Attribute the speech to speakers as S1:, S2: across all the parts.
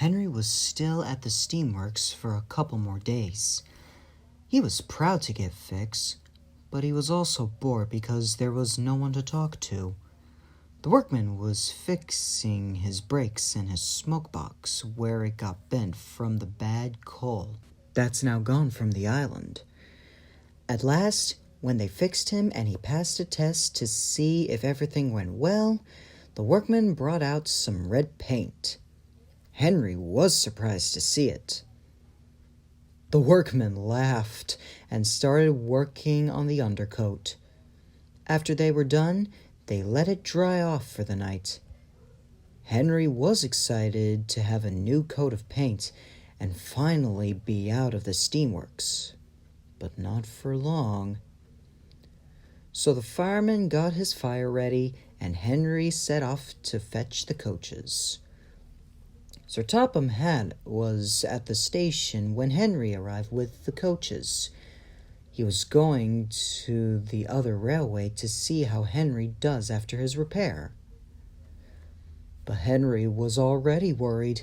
S1: Henry was still at the steamworks for a couple more days. He was proud to get fixed, but he was also bored because there was no one to talk to. The workman was fixing his brakes in his smoke box where it got bent from the bad coal that's now gone from the island. At last, when they fixed him and he passed a test to see if everything went well, the workman brought out some red paint. Henry was surprised to see it. The workman laughed and started working on the undercoat. After they were done, they let it dry off for the night. Henry was excited to have a new coat of paint and finally be out of the steamworks, but not for long. So the fireman got his fire ready, and Henry set off to fetch the coaches. Sir Topham Hatt was at the station when Henry arrived with the coaches. He was going to the other railway to see how Henry does after his repair. But Henry was already worried.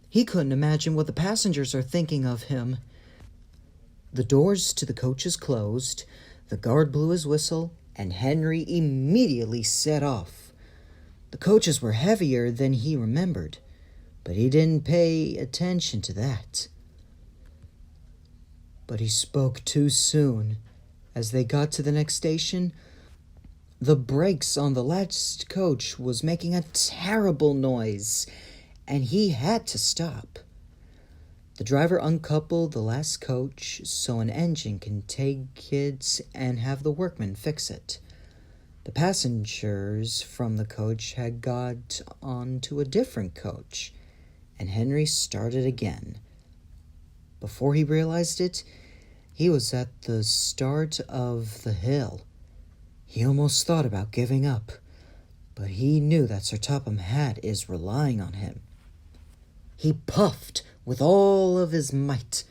S1: He couldn't imagine what the passengers are thinking of him. The doors to the coaches closed, the guard blew his whistle, and Henry immediately set off. The coaches were heavier than he remembered, but he didn't pay attention to that. But he spoke too soon. As they got to the next station, the brakes on the last coach was making a terrible noise, and he had to stop. The driver uncoupled the last coach so an engine can take it and have the workman fix it. The passengers from the coach had got onto a different coach, and Henry started again. Before he realized it, he was at the start of the hill. He almost thought about giving up, but he knew that Sir Topham Hatt is relying on him. He puffed with all of his might.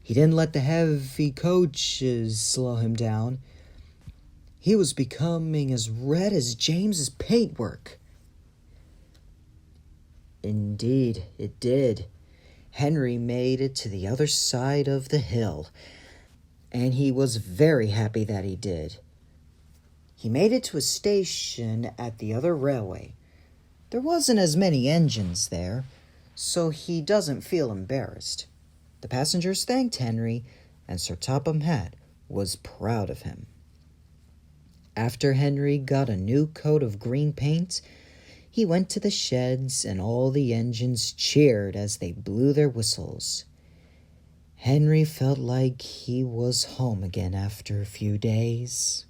S1: He didn't let the heavy coaches slow him down. He was becoming as red as James's paintwork. Indeed, it did. Henry made it to the other side of the hill, and he was very happy that he did. He made it to a station at the other railway. There wasn't as many engines there, so he doesn't feel embarrassed. The passengers thanked Henry, and Sir Topham Hatt was proud of him. After Henry got a new coat of green paint, he went to the sheds, and all the engines cheered as they blew their whistles. Henry felt like he was home again after a few days.